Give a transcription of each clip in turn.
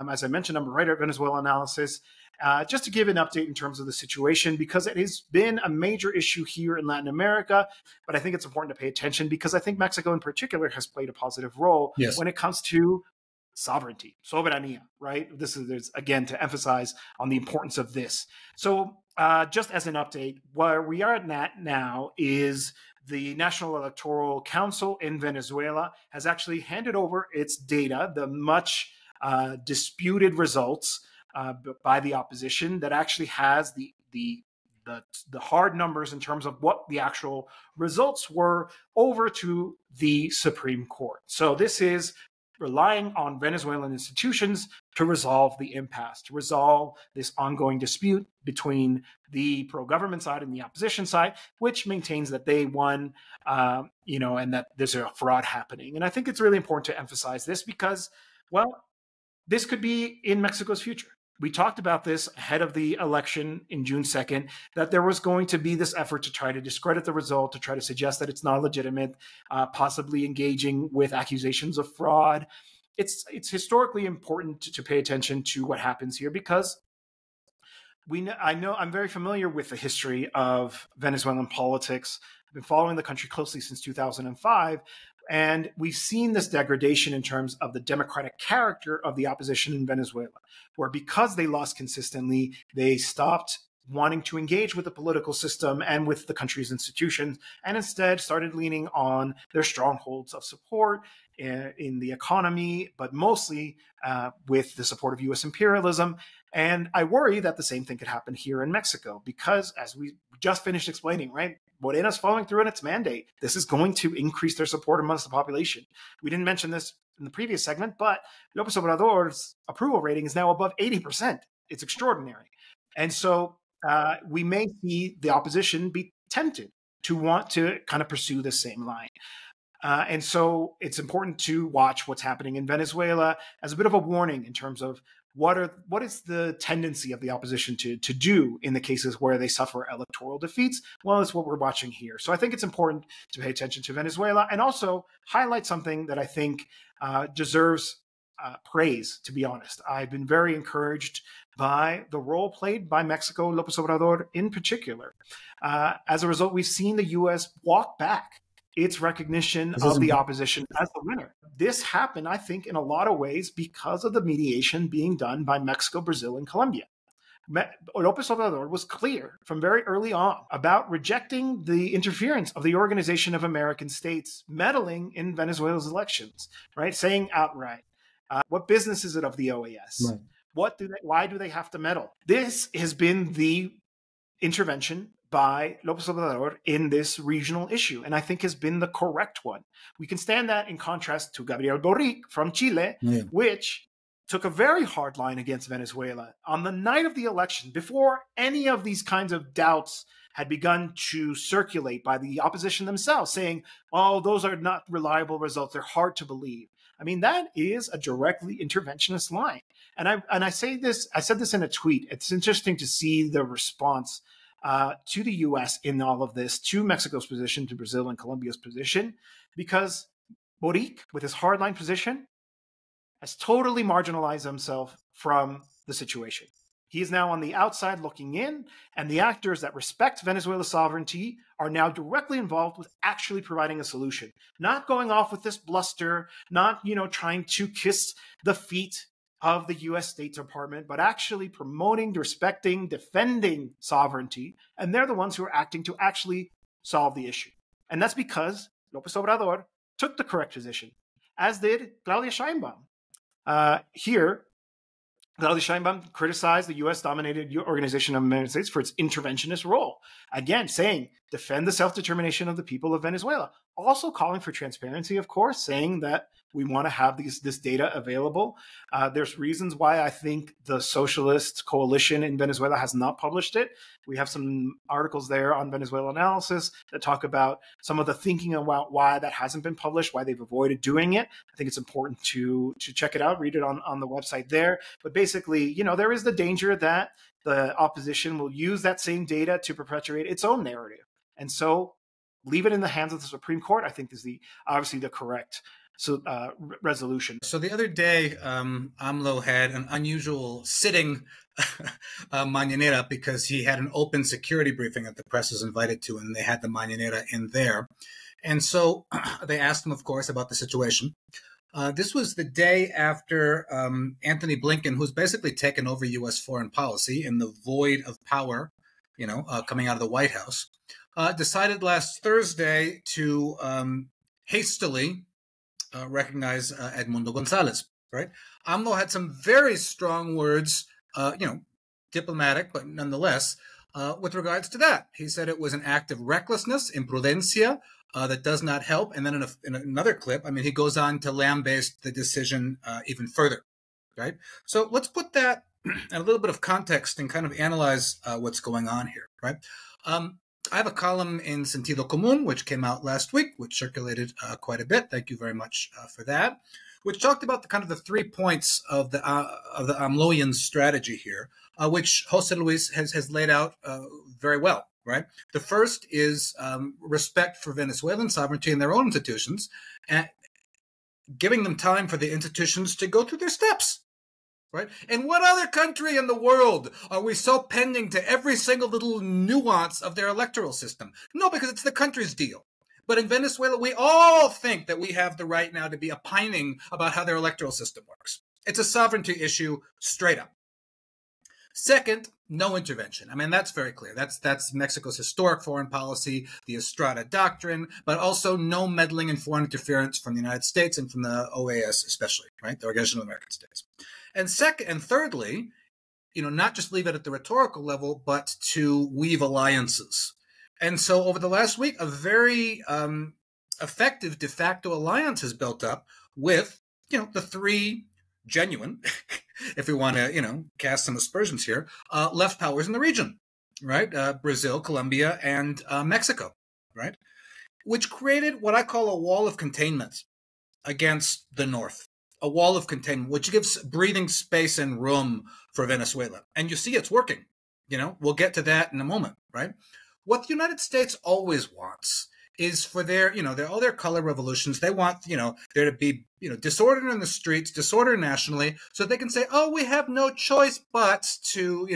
As I mentioned, I'm a writer at Venezuela Analysis. Just to give an update in terms of the situation, because it has been a major issue here in Latin America, but I think it's important to pay attention because I think Mexico in particular has played a positive role when it comes to sovereignty, soberanía, right? This is, again, to emphasize on the importance of this. So just as an update, where we are at now is the National Electoral Council in Venezuela has actually handed over its data, the much disputed results by the opposition, that actually has the hard numbers in terms of what the actual results were over to the Supreme Court. So this is relying on Venezuelan institutions to resolve the impasse, to resolve this ongoing dispute between the pro-government side and the opposition side, which maintains that they won, and that there's a fraud happening. And I think it's really important to emphasize this because, well, this could be in Mexico's future. We talked about this ahead of the election in June 2nd, that there was going to be this effort to try to discredit the result, to try to suggest that it's not legitimate, possibly engaging with accusations of fraud. It's historically important to pay attention to what happens here because I'm very familiar with the history of Venezuelan politics. I've been following the country closely since 2005. And we've seen this degradation in terms of the democratic character of the opposition in Venezuela, where because they lost consistently, they stopped wanting to engage with the political system and with the country's institutions, and instead started leaning on their strongholds of support in the economy, but mostly with the support of U.S. imperialism. And I worry that the same thing could happen here in Mexico, because as we just finished explaining, right, Morena's following through on its mandate. This is going to increase their support amongst the population. We didn't mention this in the previous segment, but López Obrador's approval rating is now above 80%. It's extraordinary. And so we may see the opposition be tempted to want to kind of pursue the same line. And so it's important to watch what's happening in Venezuela as a bit of a warning in terms of what is the tendency of the opposition to do in the cases where they suffer electoral defeats. Well, it's what we're watching here. So I think it's important to pay attention to Venezuela and also highlight something that I think deserves praise, to be honest. I've been very encouraged by the role played by Mexico, López Obrador in particular. As a result, we've seen the U.S. walk back its recognition of the opposition as the winner. This happened, I think, in a lot of ways because of the mediation being done by Mexico, Brazil, and Colombia. López Obrador was clear from very early on about rejecting the interference of the Organization of American States meddling in Venezuela's elections, right? Saying outright, what business is it of the OAS? Right. Why do they have to meddle? This has been the intervention by López Obrador in this regional issue, and I think has been the correct one. We can stand that in contrast to Gabriel Boric from Chile, which took a very hard line against Venezuela on the night of the election, before any of these kinds of doubts had begun to circulate by the opposition themselves, saying, oh, those are not reliable results, they're hard to believe. I mean, that is a directly interventionist line. And I said this in a tweet. It's interesting to see the response to the U.S. in all of this, to Mexico's position, to Brazil and Colombia's position, because Boric, with his hardline position, has totally marginalized himself from the situation. He is now on the outside looking in, and the actors that respect Venezuela's sovereignty are now directly involved with actually providing a solution, not going off with this bluster, not, trying to kiss the feet of the U.S. State Department, but actually promoting, respecting, defending sovereignty. And they're the ones who are acting to actually solve the issue. And that's because López Obrador took the correct position, as did Claudia Sheinbaum. Here, Claudia Sheinbaum criticized the U.S.-dominated Organization of American States for its interventionist role. Again, saying, defend the self-determination of the people of Venezuela. Also calling for transparency, of course, saying that we want to have this data available. There's reasons why I think the Socialist Coalition in Venezuela has not published it. We have some articles there on Venezuela Analysis that talk about some of the thinking about why that hasn't been published, why they've avoided doing it. I think it's important to check it out, read it on the website there. But basically, there is the danger that the opposition will use that same data to perpetuate its own narrative. And so leave it in the hands of the Supreme Court, I think, is obviously the correct resolution. So the other day, AMLO had an unusual sitting mañanera because he had an open security briefing that the press was invited to, and they had the mañanera in there. And so they asked him, of course, about the situation. This was the day after Antony Blinken, who's basically taken over U.S. foreign policy in the void of power, coming out of the White House, decided last Thursday to hastily recognize Edmundo Gonzalez, right? AMLO had some very strong words, diplomatic, but nonetheless, with regards to that. He said it was an act of recklessness, imprudencia, that does not help. And then in another clip, he goes on to lambaste the decision even further, right? So let's put that in a little bit of context and kind of analyze what's going on here, right? I have a column in Sentido Común, which came out last week, which circulated quite a bit. Thank you very much for that. Which talked about the 3 points of the AMLOian strategy here, which Jose Luis has laid out very well. Right. The first is respect for Venezuelan sovereignty and their own institutions, and giving them time for the institutions to go through their steps. Right. In what other country in the world are we so pending to every single little nuance of their electoral system? No, because it's the country's deal. But in Venezuela, we all think that we have the right now to be opining about how their electoral system works. It's a sovereignty issue straight up. Second, no intervention. That's very clear. That's Mexico's historic foreign policy, the Estrada Doctrine, but also no meddling and foreign interference from the United States and from the OAS especially, right? The Organization of American States. And thirdly, not just leave it at the rhetorical level, but to weave alliances. And so over the last week, a very effective de facto alliance has built up with, the three genuine, if we want to, cast some aspersions here, left powers in the region, right? Brazil, Colombia, and Mexico, right? Which created what I call a wall of containment against the North, a wall of containment, which gives breathing space and room for Venezuela. And you see it's working, we'll get to that in a moment, right? What the United States always wants is for their, all their color revolutions. They want, there to be, disorder in the streets, disorder nationally, so they can say, oh, we have no choice but to,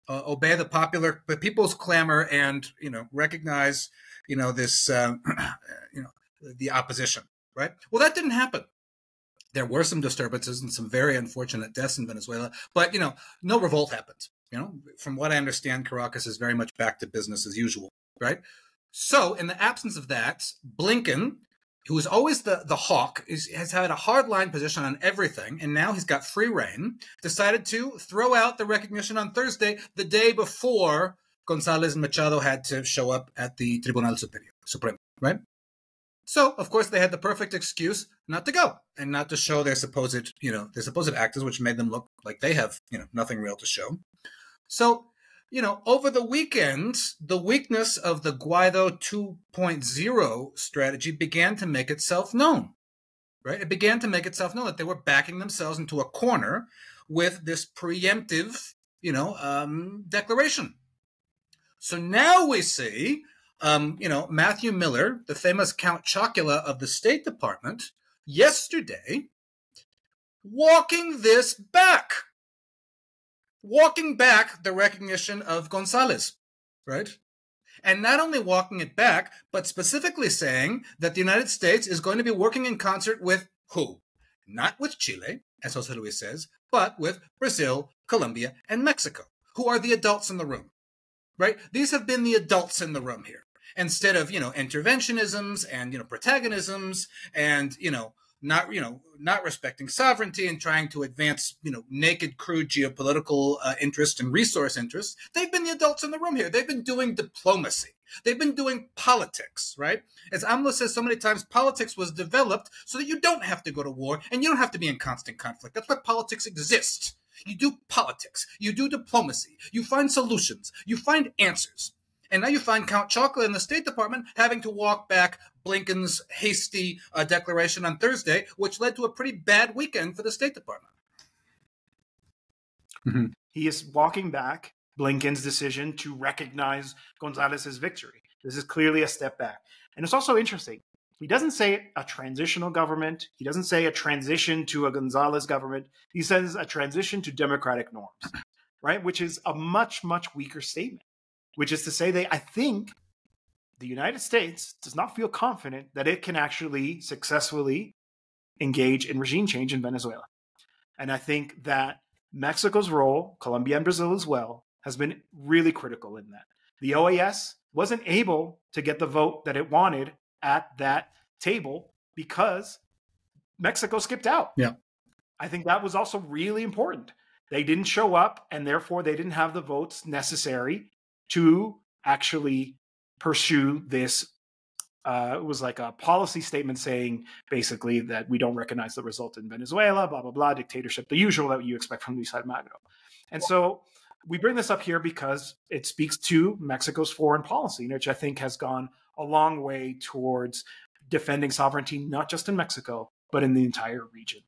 obey the people's clamor and, recognize, this, the opposition, right? Well, that didn't happen. There were some disturbances and some very unfortunate deaths in Venezuela, but, no revolt happened. From what I understand, Caracas is very much back to business as usual, right? So in the absence of that, Blinken, who is always the hawk, has had a hardline position on everything, and now he's got free reign, decided to throw out the recognition on Thursday, the day before González and Machado had to show up at the Tribunal Supremo, right? So, of course, they had the perfect excuse not to go and not to show their supposed actors, which made them look like they have, nothing real to show. So, over the weekend, the weakness of the Guaido 2.0 strategy began to make itself known, right? It began to make itself known that they were backing themselves into a corner with this preemptive, declaration. So now we see, Matthew Miller, the famous Count Chocula of the State Department, yesterday, walking back the recognition of González, right? And not only walking it back, but specifically saying that the United States is going to be working in concert with who? Not with Chile, as Jose Luis says, but with Brazil, Colombia, and Mexico, who are the adults in the room, right? These have been the adults in the room here. Instead of, interventionisms and, protagonisms and, not respecting sovereignty and trying to advance, naked, crude geopolitical interest and resource interests. They've been the adults in the room here. They've been doing diplomacy. They've been doing politics, right? As AMLO says so many times, politics was developed so that you don't have to go to war and you don't have to be in constant conflict. That's why politics exists. You do politics. You do diplomacy. You find solutions. You find answers. And now you find Count Chocula in the State Department having to walk back Blinken's hasty declaration on Thursday, which led to a pretty bad weekend for the State Department. Mm-hmm. He is walking back Blinken's decision to recognize González's victory. This is clearly a step back. And it's also interesting. He doesn't say a transitional government. He doesn't say a transition to a Gonzalez government. He says a transition to democratic norms, right? Which is a much, much weaker statement, which is to say I think the United States does not feel confident that it can actually successfully engage in regime change in Venezuela. And I think that Mexico's role, Colombia and Brazil as well, has been really critical in that. The OAS wasn't able to get the vote that it wanted at that table because Mexico skipped out. Yeah. I think that was also really important. They didn't show up, and therefore they didn't have the votes necessary to actually pursue this. It was like a policy statement saying basically that we don't recognize the result in Venezuela, blah, blah, blah, dictatorship, the usual that you expect from Luis Almagro. And so we bring this up here because it speaks to Mexico's foreign policy, which I think has gone a long way towards defending sovereignty, not just in Mexico, but in the entire region.